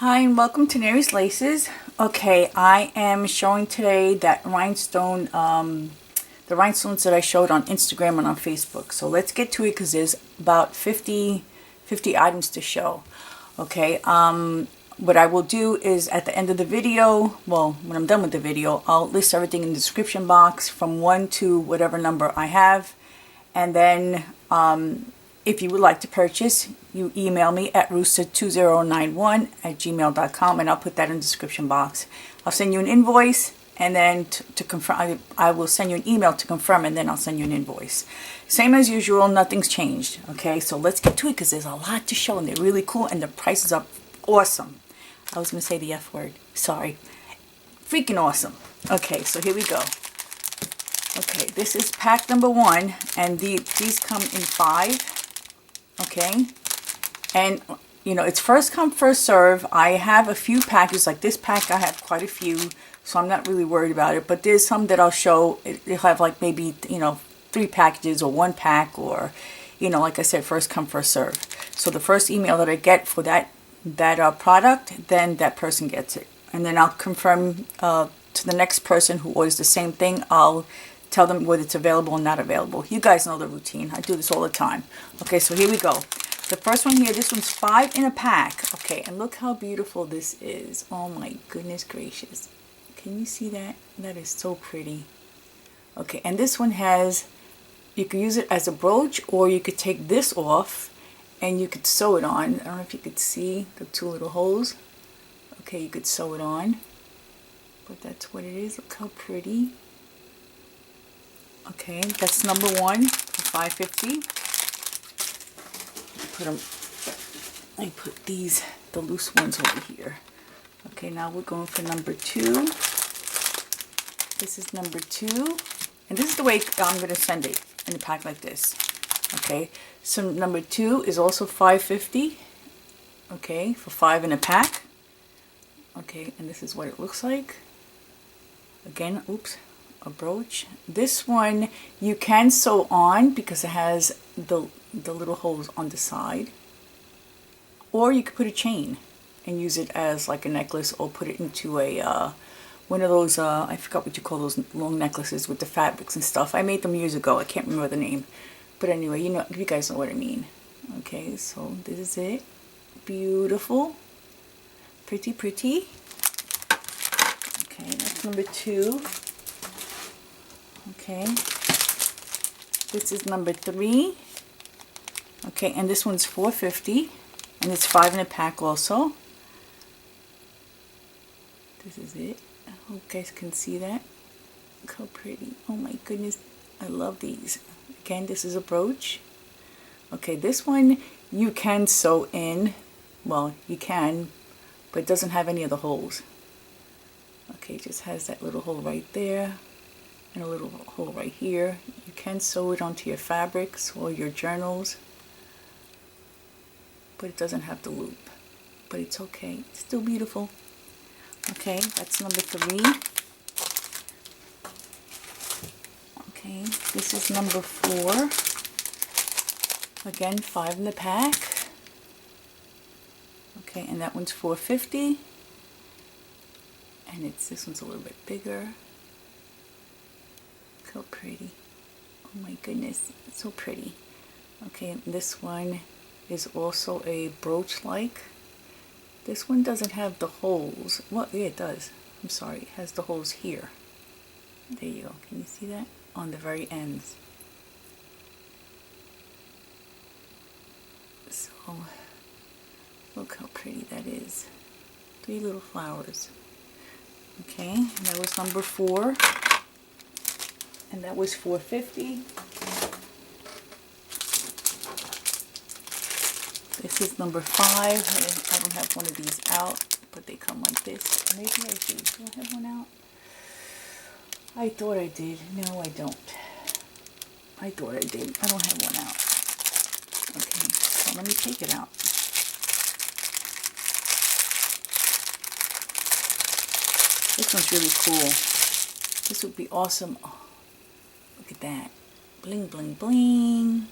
Hi and welcome to Nary's Laces. Okay, I am showing today that rhinestone, the rhinestones that I showed on Instagram and on Facebook. So let's get to it because there's about 50 items to show. Okay, what I will do is at the end of the video, well, when I'm done with the video, I'll list everything in the description box from 1 to whatever number I have. And then if you would like to purchase, you email me at rooster2091@gmail.com and I'll put that in the description box. I'll send you an invoice and then to confirm, I will send you an email to confirm and then I'll send you an invoice. Same as usual, nothing's changed. Okay, so let's get to it because there's a lot to show and they're really cool and the prices are awesome. I was going to say the F word. Sorry. Freaking awesome. Okay, so here we go. Okay, this is pack number 1 and these come in 5. Okay, and you know, it's first come first serve. I have a few packages like this pack. I have quite a few, so I'm not really worried about it, but there's some that I'll show. They'll have like maybe, you know, 3 packages or 1 pack, or you know, like I said, first come first serve. So the first email that I get for that product, then that person gets it, and then I'll confirm to the next person who orders the same thing. I'll tell them whether it's available or not available. You guys know the routine. I do this all the time. Okay, so here we go. The first one here, this one's 5 in a pack. Okay, and look how beautiful this is. Oh my goodness gracious. Can you see that? That is so pretty. Okay, and this one has, you could use it as a brooch or you could take this off and you could sew it on. I don't know if you could see the 2 little holes. Okay, you could sew it on. But that's what it is. Look how pretty. Okay, that's number 1 for $5.50. I put these, the loose ones over here. Okay, now we're going for number 2. This is number 2. And this is the way I'm going to send it in a pack like this. Okay, so number 2 is also $5.50. Okay, for 5 in a pack. Okay, and this is what it looks like. Again, oops. A brooch. This one you can sew on because it has the little holes on the side, or you could put a chain and use it as like a necklace, or put it into a one of those I forgot what you call those long necklaces with the fabrics and stuff. I made them years ago. I can't remember the name, but anyway, you know, you guys know what I mean. Okay, so this is it. Beautiful, pretty. Okay, that's number 2. Okay, this is number 3. Okay, and this one's $4.50, and it's 5 in a pack also. This is it. I hope you guys can see that. Look how pretty. Oh my goodness, I love these. Again, this is a brooch. Okay, this one you can sew in. Well, you can, but it doesn't have any of the holes. Okay, it just has that little hole right there. And a little hole right here. You can sew it onto your fabrics or your journals, but it doesn't have the loop, but it's okay, it's still beautiful. Okay, that's number 3. Okay, this is number 4. Again, 5 in the pack. Okay, and that one's $4.50, and this one's a little bit bigger. So pretty. Oh my goodness, it's so pretty. Okay, this one is also a brooch like. This one doesn't have the holes. Well, yeah, it does. I'm sorry, it has the holes here. There you go. Can you see that? On the very ends. So, look how pretty that is. 3 little flowers. Okay, and that was number 4. And that was $4.50. This is number 5. I don't have one of these out, but they come like this. Maybe I do. Do I have one out? I thought I did. No, I don't. I thought I did. I don't have one out. Okay, so let me take it out. This one's really cool. This would be awesome. Oh, look at that. Bling, bling, bling.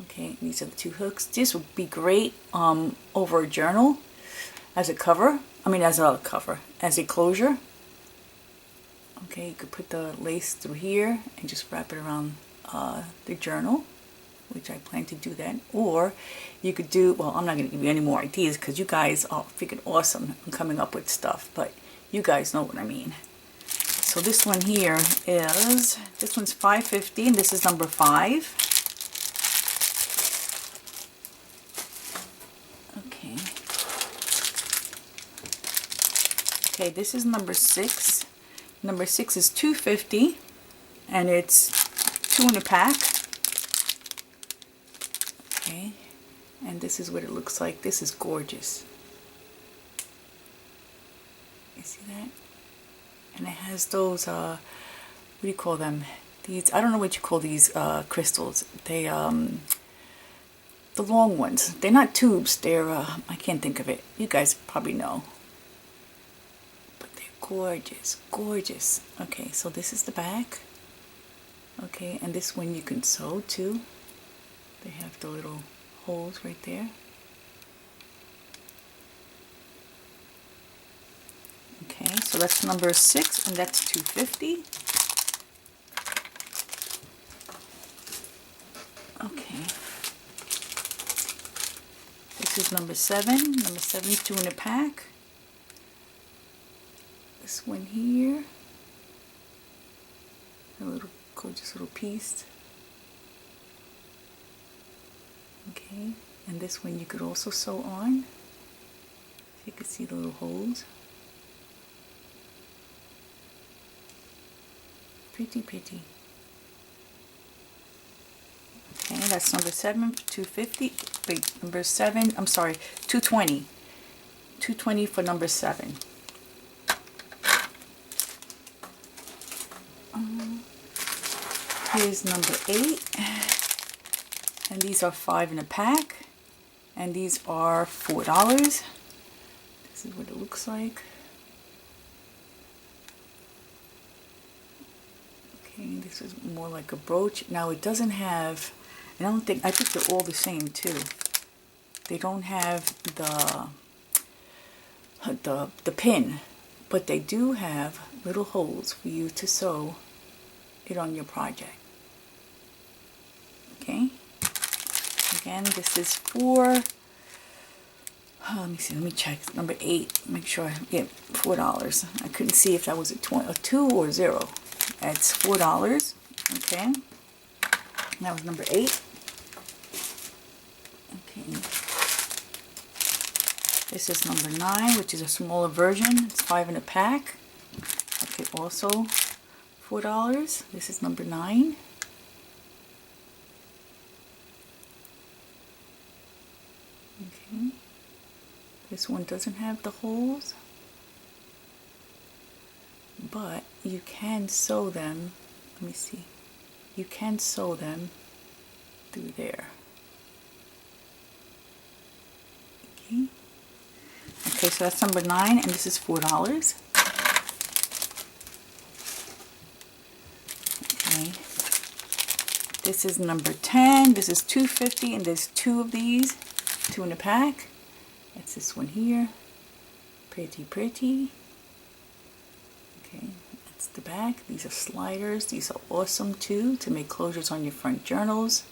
Okay, these are the 2 hooks. This would be great over a journal. as a cover. I mean, as a cover, as a closure. Okay, you could put the lace through here and just wrap it around the journal, which I plan to do that. Or you could do, well, I'm not going to give you any more ideas because you guys are freaking awesome in coming up with stuff, but you guys know what I mean. So this one here is, this one's $5.50 and this is number 5. Okay. Okay, this is number 6. Number 6 is $2.50 and it's 2 in a pack. Okay, and this is what it looks like. This is gorgeous. You see that? And it has those, what do you call them? These, I don't know what you call these crystals. They, the long ones. They're not tubes. They're, I can't think of it. You guys probably know. But they're gorgeous, gorgeous. Okay, so this is the back. Okay, and this one you can sew too. They have the little holes right there. Okay, so that's number 6, and that's $2.50. Okay. This is number 7. Number 7 is 2 in a pack. This one here. A little gorgeous little piece. Okay, and this one you could also sew on. So you can see the little holes. Pretty, pretty. Okay, that's number 7 for $2.50. Wait, number 7, I'm sorry, $2.20. $2.20 for number 7. Here's number 8. And these are 5 in a pack. And these are $4. This is what it looks like. This is more like a brooch. Now it doesn't have, and I think they're all the same too. They don't have the pin, but they do have little holes for you to sew it on your project. Okay. Again, this is for, let me see, let me check. Number 8, make sure I get $4. I couldn't see if that was a 2 or 0. It's $4. Okay. That was number 8. Okay. This is number 9, which is a smaller version. It's 5 in a pack. Okay, also $4. This is number 9. Okay. This one doesn't have the holes, but you can sew them. Let me see. You can sew them through there. Okay. Okay, so that's number 9, and this is $4. Okay. This is number 10. This is $2.50, and there's 2 of these, 2 in a pack. That's this one here. Pretty, pretty. Okay, that's the back. These are sliders. These are awesome too to make closures on your front journals.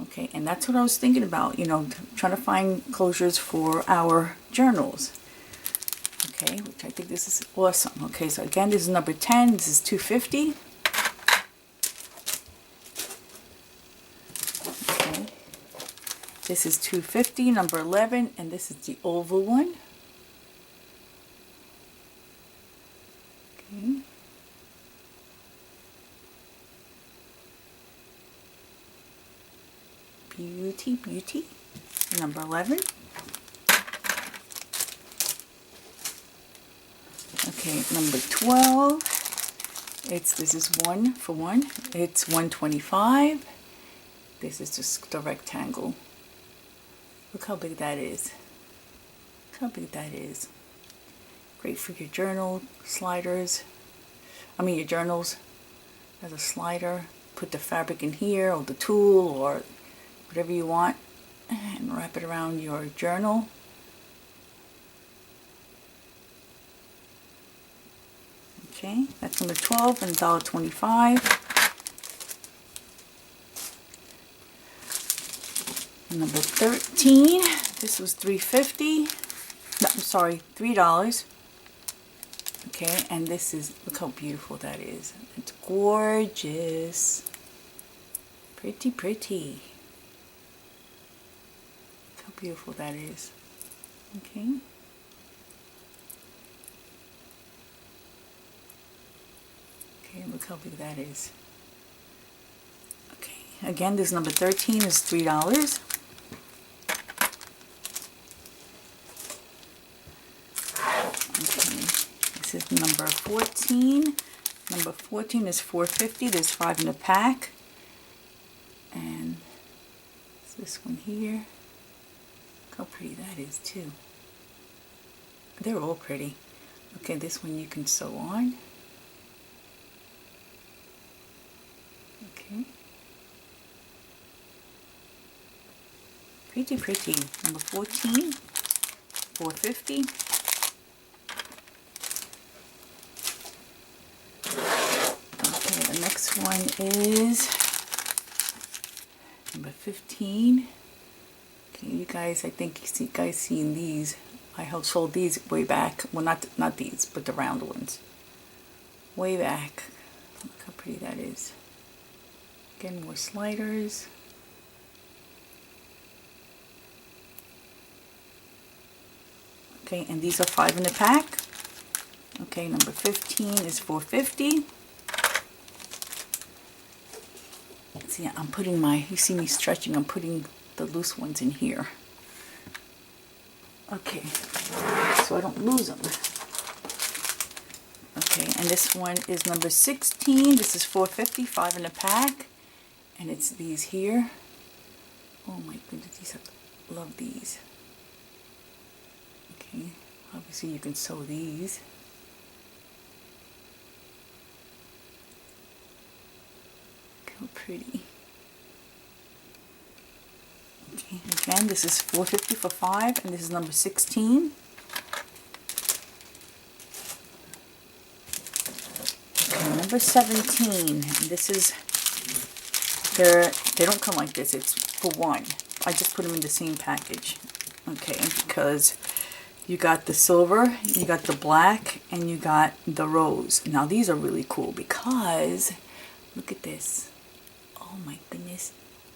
Okay, and that's what I was thinking about, you know, trying to find closures for our journals. Okay, which I think this is awesome. Okay, so again, this is number 10. This is $2.50. Okay, this is $2.50, number 11, and this is the oval one. Okay. Beauty, beauty. Number 11. Okay, number 12. This is 1 for 1. It's $1.25. This is just the rectangle. Look how big that is. Look how big that is. Great for your journal sliders. I mean your journals. As a slider. Put the fabric in here, or the tulle, or whatever you want, and wrap it around your journal. Okay, that's number 12 and $1.25. Number 13, this was $3.50. No, I'm sorry, $3. Okay, and this is, look how beautiful that is. It's gorgeous. Pretty, pretty. Look how beautiful that is. Okay. Okay, look how big that is. Okay, again, this number 13 is $3. This is number 14. Number 14 is $4.50. There's 5 in a pack. And it's this one here. Look how pretty that is too. They're all pretty. Okay, this one you can sew on. Okay. Pretty, pretty. Number 14, $4.50. The next one is number 15. Okay, you guys, I think you guys seen these. I have sold these way back. Well, not these, but the round ones. Way back. Look how pretty that is. Again, more sliders. Okay, and these are 5 in a pack. Okay, number 15 is $4.50. See, I'm putting you see me stretching, I'm putting the loose ones in here. Okay, so I don't lose them. Okay, and this one is number 16. This is $4.50, 5 in a pack. And it's these here. Oh my goodness, I love these. Okay, obviously you can sew these. How pretty. Okay, again, this is $4.50 for 5, and this is number 16. Okay, number 17. And this is, they don't come like this. It's for 1. I just put them in the same package. Okay, because you got the silver, you got the black, and you got the rose. Now these are really cool because look at this. Oh my goodness,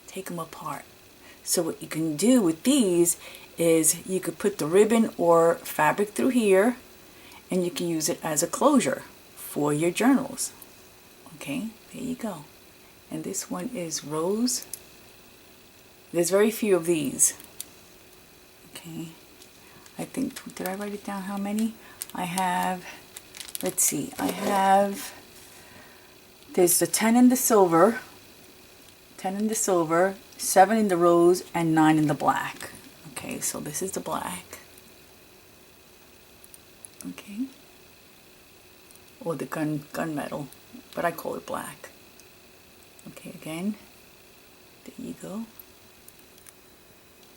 take them apart. So what you can do with these is you could put the ribbon or fabric through here and you can use it as a closure for your journals. Okay, there you go. And this one is rose. There's very few of these. Okay, I think, did I write it down how many? I have, let's see, there's the 10 in the silver, 10 in the silver, 7 in the rose, and 9 in the black. Okay, so this is the black. Okay. Or the gunmetal, but I call it black. Okay, again, there you go.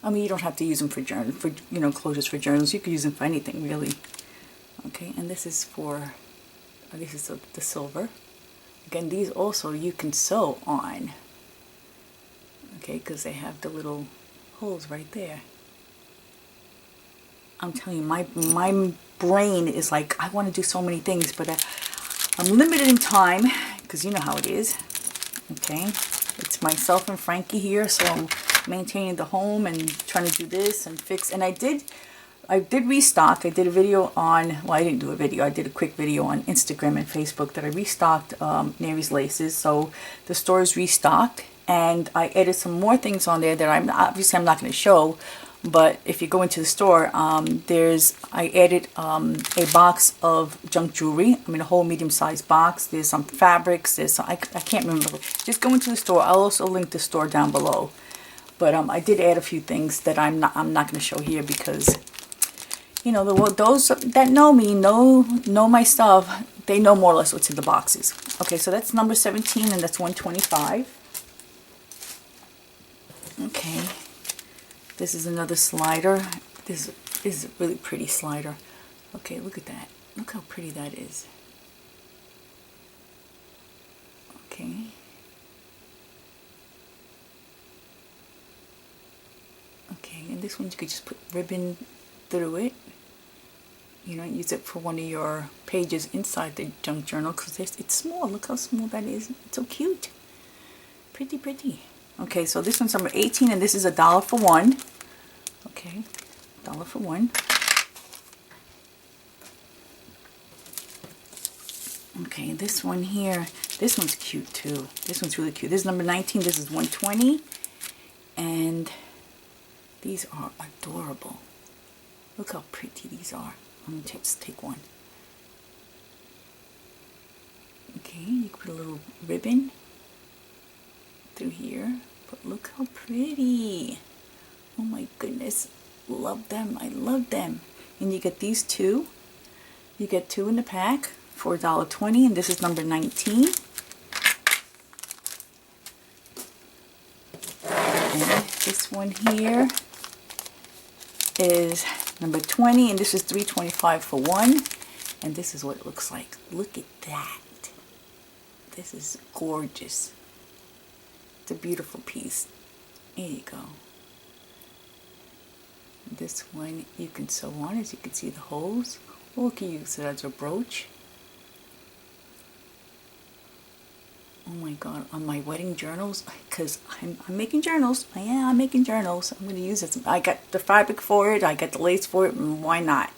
I mean, you don't have to use them for journal, for closures for journals. You could use them for anything, really. Okay, and this is for, this is the silver. Again, these also you can sew on. Okay, because they have the little holes right there. I'm telling you, my brain is like, I want to do so many things, but I'm limited in time, because you know how it is. Okay, it's myself and Frankie here, so I'm maintaining the home and trying to do this and fix. And I did restock. I did a video on, well, I didn't do a video, I did a quick video on Instagram and Facebook that I restocked Mary's laces. So the store is restocked, and I added some more things on there that I'm not going to show. But if you go into the store, I added a box of junk jewelry. I mean, a whole medium-sized box. There's some fabrics. There's some, I can't remember. Just go into the store. I'll also link the store down below. But I did add a few things that I'm not going to show here because, you know, those that know me, know my stuff. They know more or less what's in the boxes. Okay, so that's number 17, and that's $125. Okay. This is another slider. This is a really pretty slider. Okay, look at that. Look how pretty that is. Okay. Okay, and this one you could just put ribbon through it. You know, use it for one of your pages inside the junk journal because it's small. Look how small that is. It's so cute. Pretty, pretty. Okay, so this one's number 18 and this is $1 for one. Okay, $1 for one. Okay, this one here, this one's cute too. This one's really cute. This is number 19, this is 120. And these are adorable. Look how pretty these are. I'm going to just take one. Okay, you can put a little ribbon through here. But look how pretty. Oh my goodness. Love them. I love them. And you get these two. You get two in the pack for $1.20. And this is number 19. And this one here is number 20, and this is $3.25 for one. And this is what it looks like. Look at that. This is gorgeous. It's a beautiful piece. There you go. This one you can sew on, as you can see the holes, or you can use it as a brooch. Oh my god, on my wedding journals, because I'm making journals. Yeah, I'm making journals. I'm going to use it. I got the fabric for it, I got the lace for it, and why not?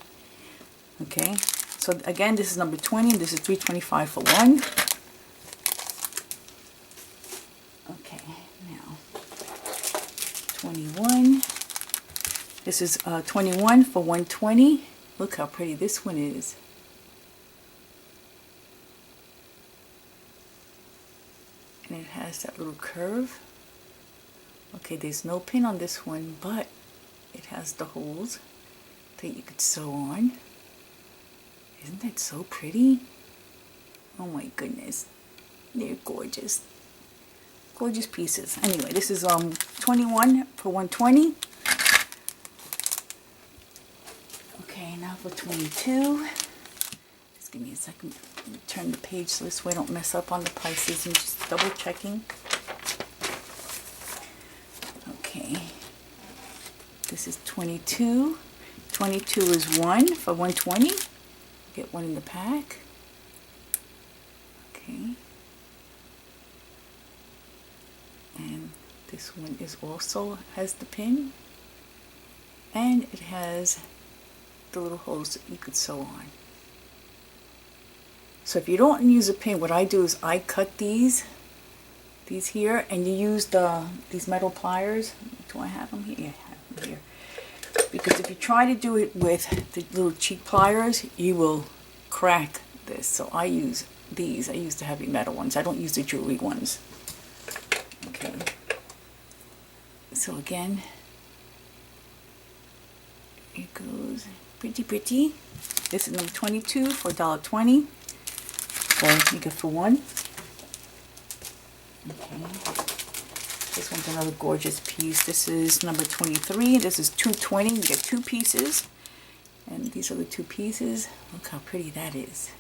Okay, so again, this is number 20, and this is $3.25 for one. Okay, now 21. This is 21 for $1.20. Look how pretty this one is. And it has that little curve. Okay, there's no pin on this one, but it has the holes that you could sew on. Isn't that so pretty? Oh my goodness. They're gorgeous. Gorgeous pieces. Anyway, this is 21 for $1.20. Okay, now for 22. Just give me a second. Let me turn the page so this way I don't mess up on the prices. I'm just double checking. Okay. This is 22. 22 is one for $1.20. Get one in the pack. Okay. And this one is also has the pin. And it has the little holes that you could sew on. So if you don't use a pin, what I do is I cut these here, and you use these metal pliers. Do I have them here? Yeah, I have them here. Because if you try to do it with the little cheap pliers, you will crack this. So I use these. I use the heavy metal ones. I don't use the jewelry ones. Okay. So again, it goes pretty pretty. This is number 22 for $1.20. So you get for one. Okay. This one's another gorgeous piece. This is number 23. This is $2.20. You get two pieces. And these are the two pieces. Look how pretty that is.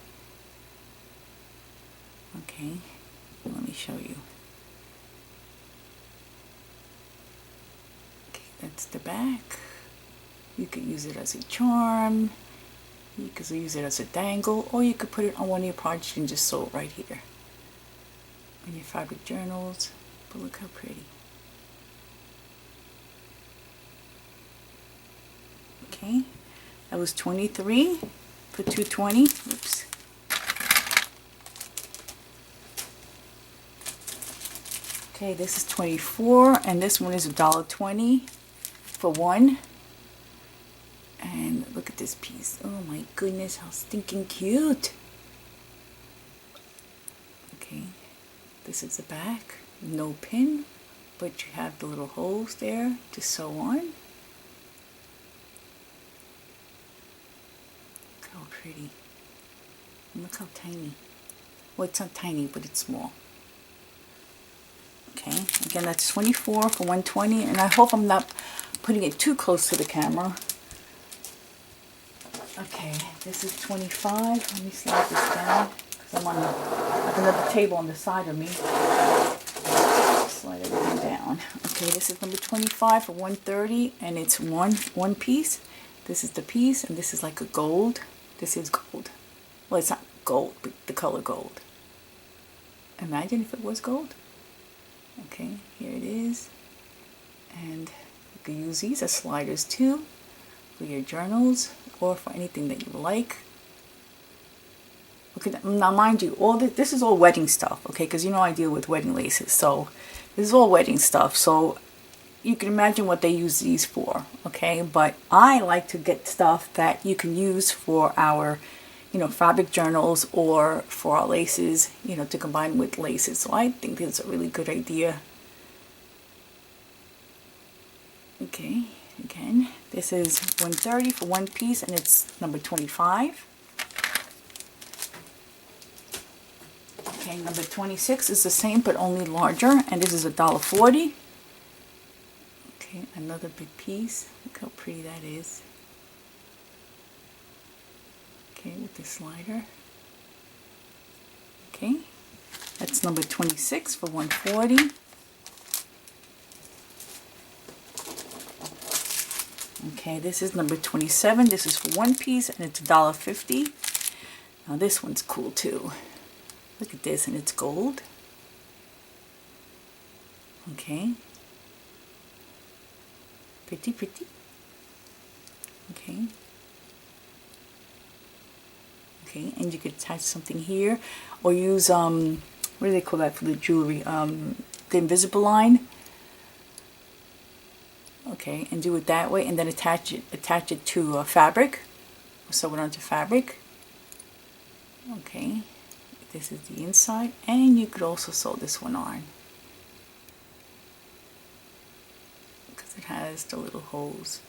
Okay. Let me show you. Okay, that's the back. You could use it as a charm. You could use it as a dangle, or you could put it on one of your projects and just sew it right here on your fabric journals. But look how pretty. Okay, that was 23 for $2.20. Oops. Okay, this is 24, and this one is $1.20 for one. And look at this piece. Oh my goodness, how stinking cute. Okay, this is the back. No pin, but you have the little holes there to sew on. Look how pretty. And look how tiny. Well, it's not tiny, but it's small. Okay, again, that's 24 for $1.20, and I hope I'm not putting it too close to the camera. Okay, this is 25. Let me slide this down because I'm on the have another table on the side of me. Slide everything down. Okay, this is number 25 for 130, and it's one piece. This is the piece, and this is like a gold. This is gold. Well, it's not gold, but the color gold. Imagine if it was gold. Okay, here it is. And you can use these as sliders too, for your journals or for anything that you like. Okay, now mind you, all this is all wedding stuff, okay? Because you know I deal with wedding laces, so this is all wedding stuff. So you can imagine what they use these for, okay? But I like to get stuff that you can use for our, you know, fabric journals or for our laces, you know, to combine with laces. So I think this is a really good idea. Okay, again, this is 130 for one piece, and it's number 25. Okay, number 26 is the same but only larger, and this is $1.40. Okay, another big piece. Look how pretty that is. Okay, with the slider. Okay, that's number 26 for $140. Okay, this is number 27. This is for one piece, and it's $1.50. Now this one's cool too. Look at this, and it's gold. Okay. Pretty, pretty. Okay. Okay, and you could attach something here, or use what do they call that for the jewelry? The invisible line. Okay, and do it that way, and then attach it to fabric. Sew it onto fabric. Okay, this is the inside, and you could also sew this one on because it has the little holes.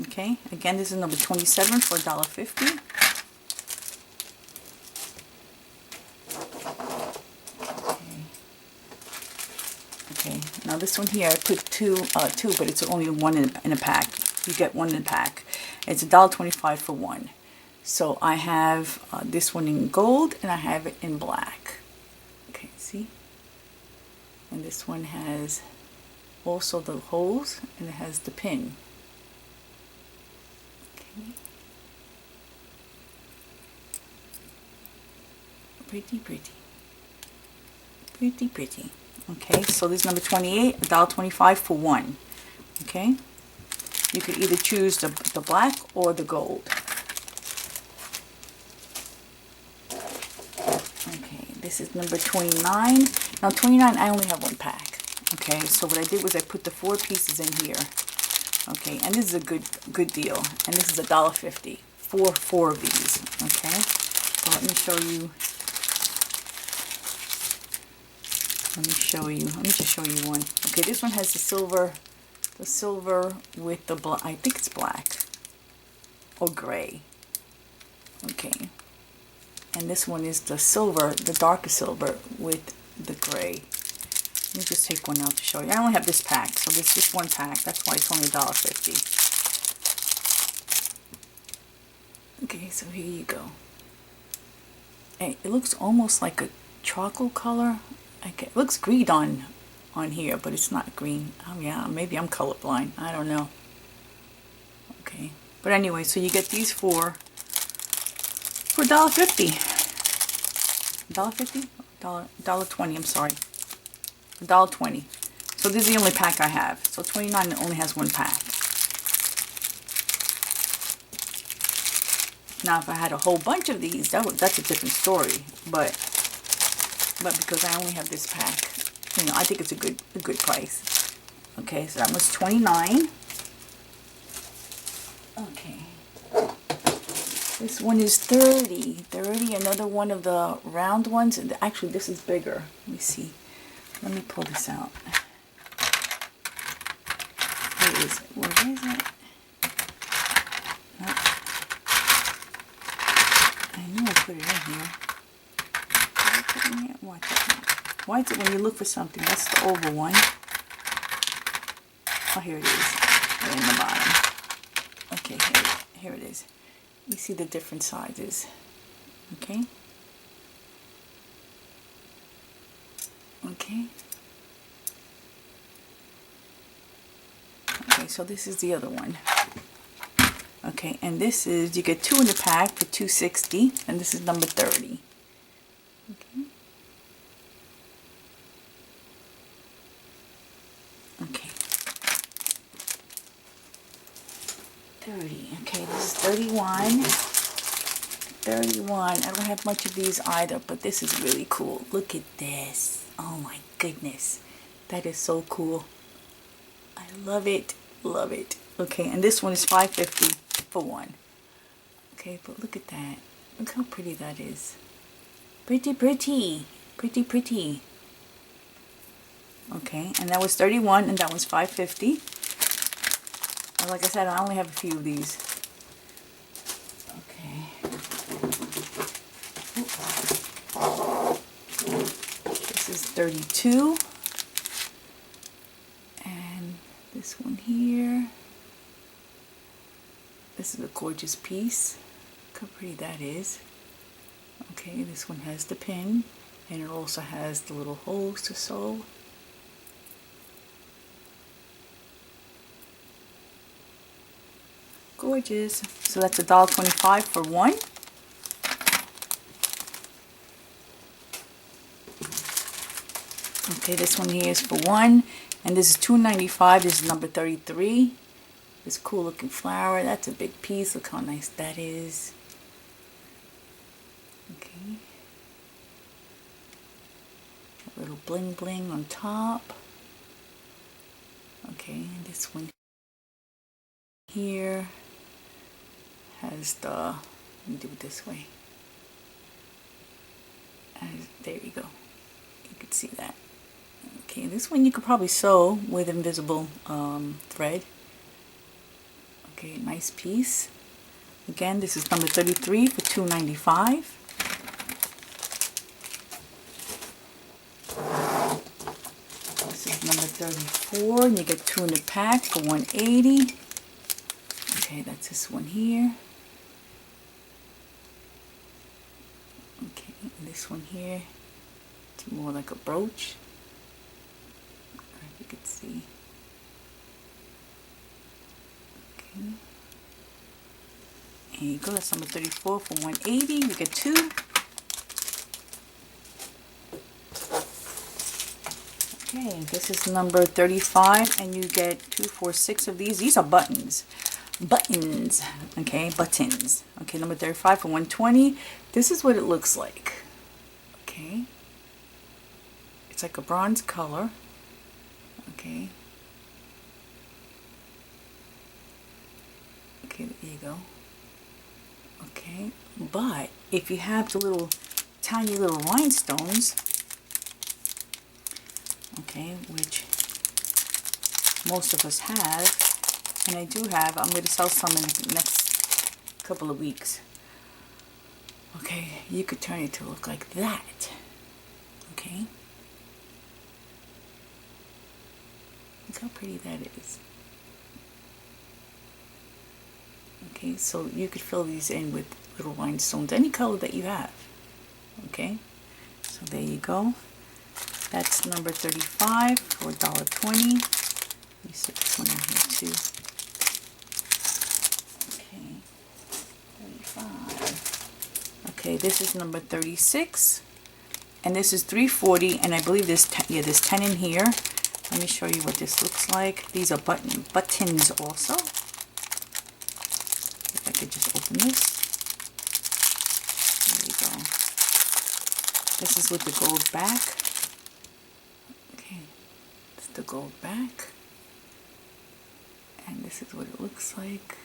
Okay, again, this is number 27 for $1.50. Okay, now this one here, I put two, but it's only one in a pack. You get one in a pack. It's $1.25 for one. So I have this one in gold, and I have it in black. Okay, see? And this one has also the holes, and it has the pin. Okay. Pretty, pretty. Pretty, pretty. Okay, so this is number 28, $1.25 for one. Okay, you could either choose the black or the gold. Okay, this is number 29. Now 29, I only have one pack. Okay, so what I did was I put the 4 pieces in here. Okay, and this is a good deal. And this is $1.50 for 4 of these. Okay, so let me show you. Let me just show you one. Okay, this one has the silver with the black. I think it's black or gray. Okay, and this one is the silver, the darker silver with the gray. Let me just take one out to show you. I only have this pack, so this is one pack. That's why it's only $1.50. Okay, so here you go. Hey, it looks almost like a charcoal color. Okay, it looks green on here, but it's not green. Oh yeah, maybe I'm colorblind. I don't know. Okay, but anyway, so you get these for $1.50. $1.50? $1.20. I'm sorry. $1.20. So this is the only pack I have. So 29 only has one pack. Now, if I had a whole bunch of these, that's a different story. But because I only have this pack, you know, I think it's a good price. Okay, so that was 29. Okay, this one is 30. Another one of the round ones. And actually, this is bigger. Let me see. Let me pull this out. Where is it? Where is it? No. I knew I put it in here. Why is it when you look for something? That's the oval one. Oh, here it is. Right in the bottom. Okay, here it is. You see the different sizes. Okay. Okay. Okay, so this is the other one. Okay, and this is, you get 2 in the pack for $2.60, and this is number 30. Okay. Okay. 30. Okay, this is 31. 31. I don't have much of these either, but this is really cool. Look at this. Oh my goodness. That is so cool. I love it. Love it. Okay, and this one is $5.50 for one. Okay, but look at that. Look how pretty that is. Pretty, pretty. Pretty, pretty. Okay, and that was 31 and that was $5.50. And like I said, I only have a few of these. Okay. This is 32. And this one here. This is a gorgeous piece. Look how pretty that is. Okay, this one has the pin. And it also has the little holes to sew. Gorgeous. So that's $1.25 for one. Okay, this one here is for one. And this is $2.95. This is number 33. This cool looking flower. That's a big piece. Look how nice that is. Okay. A little bling bling on top. Okay, and this one here has the, let me do it this way. There you go. You can see that. Okay, this one you could probably sew with invisible thread. Okay, nice piece. Again, this is number 33 for $2.95. This is number 34, and you get 2 in the pack for $1.80. Okay, that's this one here. Okay, and this one here, it's more like a brooch. If you could see. Okay. Here you go, that's number 34 for $1.80. You get 2. Okay, this is number 35, and you get 2, 4, 6 of these. These are buttons. Buttons. Okay, buttons. Okay, number 35 for $1.20. This is what it looks like. Okay. It's like a bronze color. Okay. Okay, there you go. Okay, but if you have the little tiny little rhinestones, okay, which most of us have, and I do have, I'm going to sell some in the next couple of weeks. Okay, you could turn it to look like that. Okay. Look how pretty that is. Okay, so you could fill these in with little rhinestones, any color that you have. Okay, so there you go. That's number 35 for $1.20. Let me stick this one in here too. Okay, 35. Okay, this is number 36, and this is $3.40, and I believe there's 10 in here. Let me show you what this looks like. These are buttons also. If I could just open this. There you go. This is with the gold back. Okay, it's the gold back. And this is what it looks like.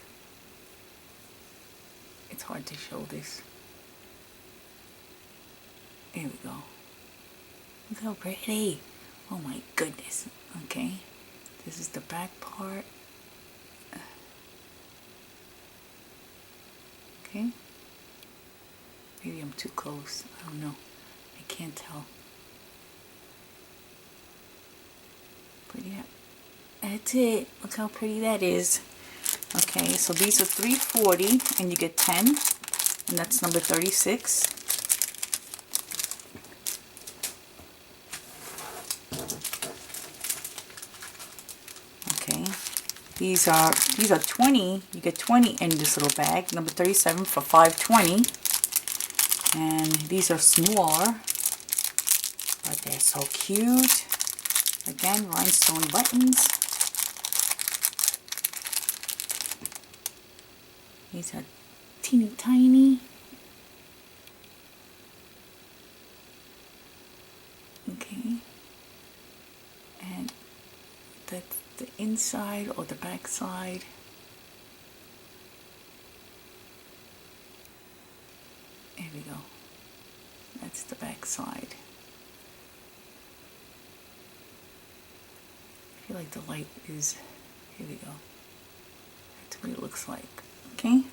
It's hard to show this. There we go. Look how pretty. Oh my goodness. Okay, this is the back part. Okay, maybe I'm too close. I don't know. I can't tell. Pretty. That's it. Look how pretty that is. Okay, so these are $3.40, and you get 10, and that's number 36. These are 20. You get 20 in this little bag. Number 37 for $5.20. And these are smaller, but they're so cute. Again, rhinestone buttons. These are teeny tiny. Okay. And that's the inside or the back side. Here we go. That's the back side. I feel like the light is, here we go. That's what it looks like. Okay.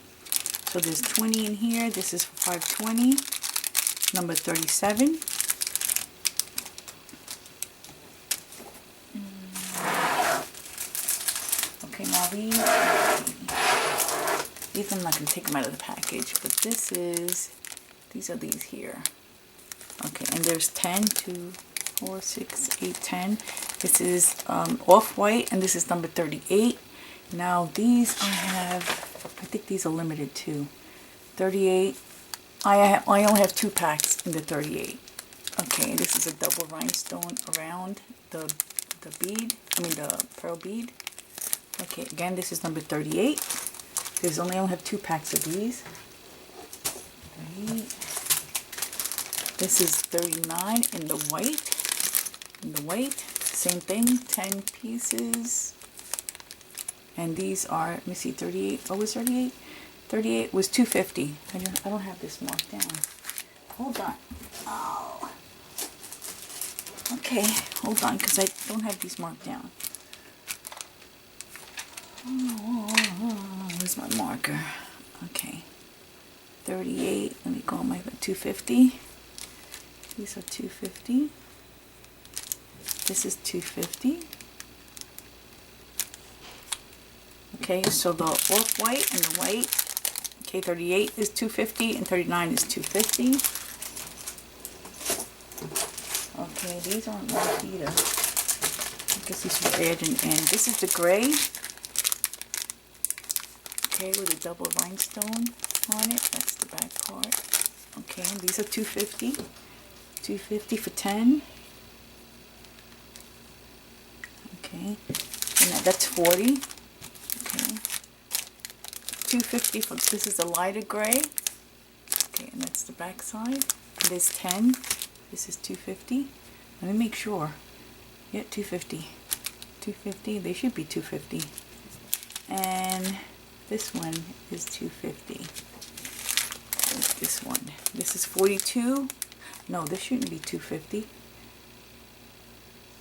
So there's 20 in here. This is for $5.20. Number 37. Okay, now these I'm not going to take them out of the package, but these are these here. Okay, and there's 10, 2, 4, 6, 8, 10. This is off-white, and this is number 38. Now these I think these are limited too. 38. I only have 2 packs in the 38. Okay, this is a double rhinestone around the bead. I mean the pearl bead. Okay, again, this is number 38. I only have 2 packs of these. 38. This is 39 in the white. Same thing, 10 pieces. And these are, let me see, 38. Oh, was 38? 38 was $2.50. I don't have this marked down. Hold on. Oh. Okay, hold on, because I don't have these marked down. Oh, where's my marker? Okay. 38. Let me go on my $2.50. These are $2.50. This is $2.50. Okay, so the off-white and the white. Okay, 38 is $2.50 and 39 is $2.50. Okay, these aren't marked either. I guess these should add in. This is the gray. Okay, with a double rhinestone on it. That's the back part. Okay, these are $2.50. $2.50 for 10. Okay, and that's 40. Okay, $2.50 for this is a lighter gray. Okay, and that's the back side. There's 10. This is $2.50. Let me make sure. Yeah, $2.50. $2.50. They should be $2.50. And this one is $2.50. This one. This is 42. No, this shouldn't be $2.50.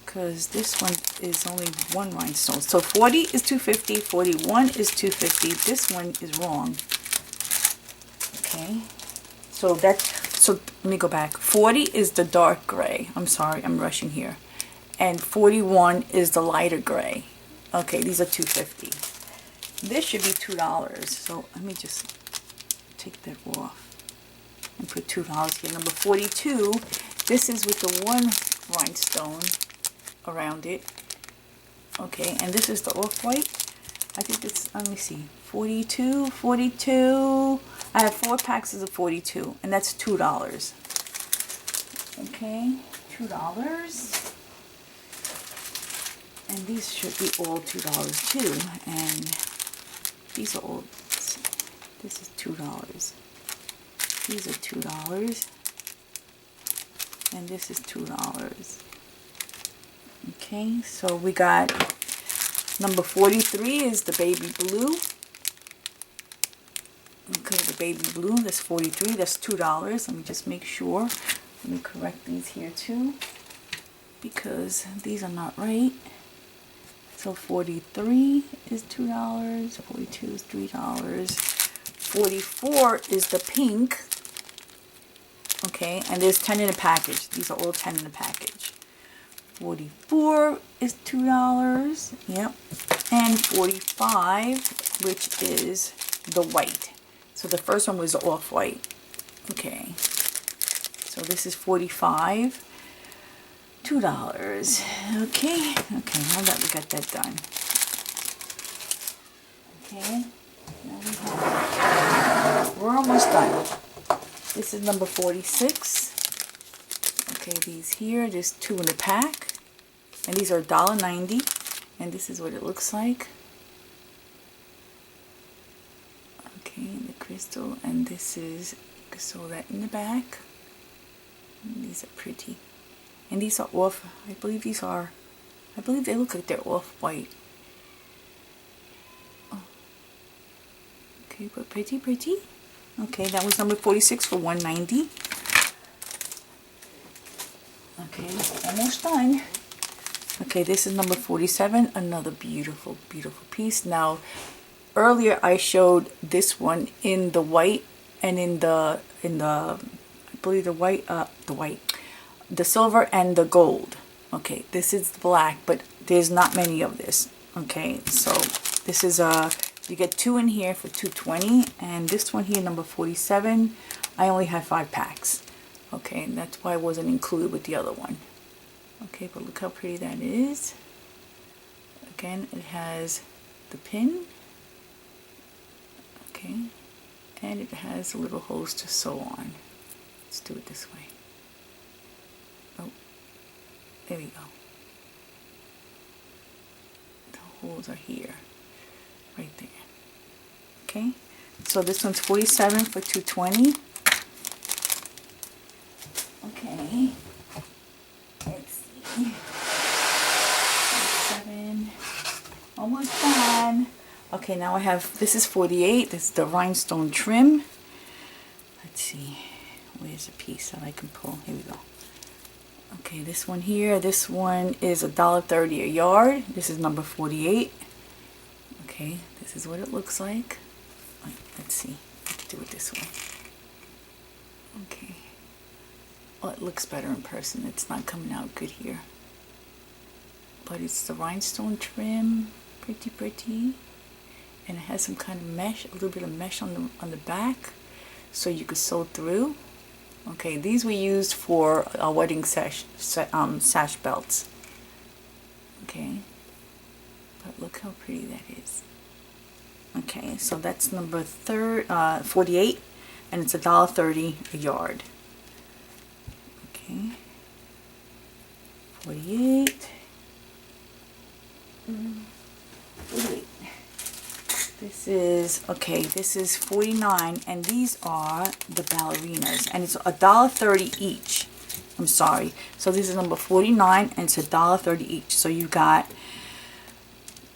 Because this one is only 1 rhinestone. So 40 is $2.50. 41 is $2.50. This one is wrong. Okay. So let me go back. 40 is the dark gray. I'm sorry, I'm rushing here. And 41 is the lighter gray. Okay, these are $2.50. This should be $2. So let me just take that off and put $2 here. Number 42. This is with the 1 rhinestone around it. Okay, and this is the off-white. I think it's, let me see, 42. I have 4 packs of 42, and that's $2. Okay, $2. And these should be all $2 too. And these are all, this is $2. These are $2. And this is $2. Okay, so we got number 43 is the baby blue. Okay, the baby blue, that's 43, that's $2. Let me just make sure. Let me correct these here too, because these are not right. So 43 is $2, 42 is $3, 44 is the pink. Okay, and there's 10 in a package. These are all 10 in a package. 44 is $2, yep, and 45, which is the white. So the first one was off-white. Okay, so this is 45, $2. Okay, now that we got that done. Okay, now we're almost done. This is number 46. Okay, these here, there's 2 in the pack, and these are $1.90, and this is what it looks like. Okay, the crystal, and this is, you can sew that in the back. And these are pretty, and these are off, I believe they look like they're off-white. Oh. Okay, but pretty. Okay, that was number 46 for $1.90. Okay, almost done. Okay, this is number 47, another beautiful piece. Now, earlier I showed this one in the white and in the I believe the silver and the gold. Okay, this is black, but there's not many of this. Okay, so this is you get 2 in here for $2.20, and this one here, number 47, I only have 5 packs. Okay, and that's why it wasn't included with the other one. Okay, but look how pretty that is. Again, it has the pin. Okay, and it has little holes to sew on. Let's do it this way. Oh, there we go. The holes are here, right there. Okay, so this one's 47 for $2.20. Okay, let's see. 47, almost done. Okay, now I have, this is 48. This is the rhinestone trim. Let's see, where's the piece that I can pull? Here we go. Okay, this one here, this one is $1.30 a yard. This is number 48. Okay, this is what it looks like. Let's see, let's do it this way. Okay. Well, it looks better in person. It's not coming out good here. But it's the rhinestone trim, pretty. And it has some kind of mesh, a little bit of mesh on the back, so you could sew through. Okay, these we used for our wedding sash belts. Okay, but look how pretty that is. Okay, so that's number 48, and it's $1.30 a yard. Okay, 48. 48. This is, okay, this is 49, and these are the ballerinas, and it's $1.30 each. I'm sorry. So this is number 49, and it's $1.30 each. So you got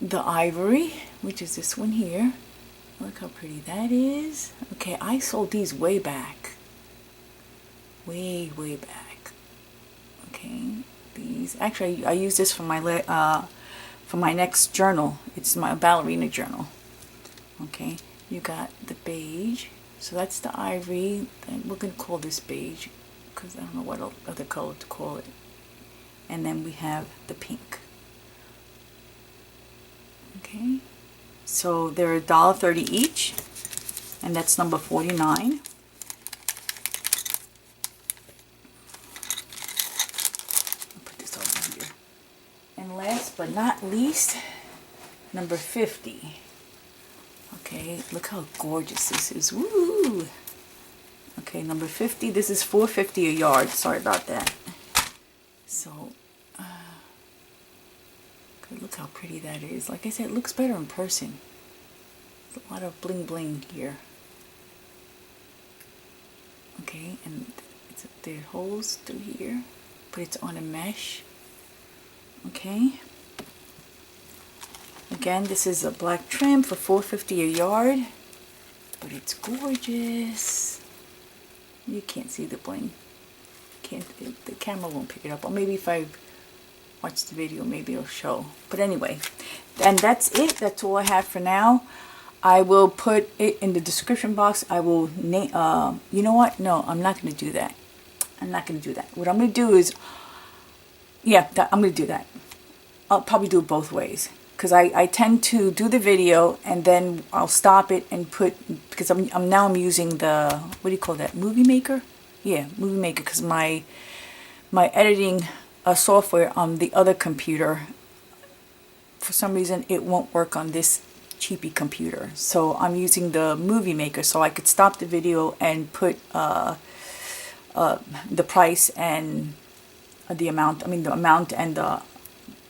the ivory, which is this one here. Look how pretty that is. Okay, I sold these way back. Way back. Okay, these, actually I use this for my next journal. It's my ballerina journal. Okay, you got the beige, so that's the ivory, and we're going to call this beige because I don't know what other color to call it. And then we have the pink. Okay, so they're $1.30 each, and that's number 49. I'll put this over here. And last but not least, number 50. Okay, look how gorgeous this is. Woo! Okay, number 50. This is $4.50 a yard. Sorry about that. So, okay, look how pretty that is. Like I said, it looks better in person. There's a lot of bling bling here. Okay, and there are holes through here, but it's on a mesh. Okay. Again, this is a black trim for $4.50 a yard, but it's gorgeous. You can't see the bling. The camera won't pick it up, or maybe if I watch the video, maybe it'll show. But anyway, and that's it. That's all I have for now. I will put it in the description box. I will name. You know what? No, I'm not going to do that. I'm not going to do that. What I'm going to do is, yeah, I'm going to do that. I'll probably do it both ways. Because I tend to do the video and then I'll stop it and put, because I'm using the, what do you call that, Movie Maker? Yeah, Movie Maker, because my editing software on the other computer, for some reason it won't work on this cheapy computer. So I'm using the movie maker, so I could stop the video and put the price and the amount. I mean the amount and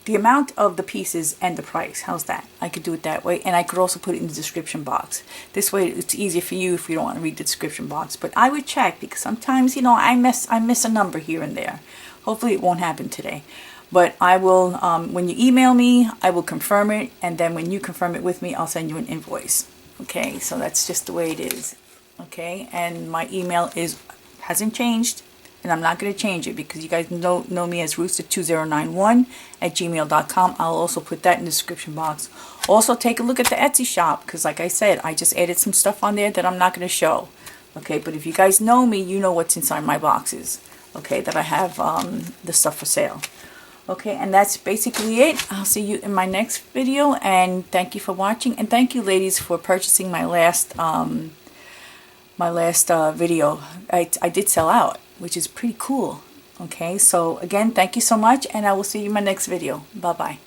the amount of the pieces and the price. How's that? I could do it that way, and I could also put it in the description box. This way it's easier for you if you don't want to read the description box. But I would check, because sometimes, you know, I miss a number here and there. Hopefully it won't happen today. But I will, when you email me, I will confirm it, and then when you confirm it with me, I'll send you an invoice. Okay, so that's just the way it is. Okay, and my email hasn't changed, and I'm not going to change it, because you guys know me as rooster2091@gmail.com. I'll also put that in the description box. Also, take a look at the Etsy shop, because like I said, I just added some stuff on there that I'm not going to show. Okay, but if you guys know me, you know what's inside my boxes. Okay, that I have the stuff for sale. Okay, and that's basically it. I'll see you in my next video, and thank you for watching, and thank you ladies for purchasing my last video. I did sell out, which is pretty cool. Okay, so again, thank you so much, and I will see you in my next video. Bye bye.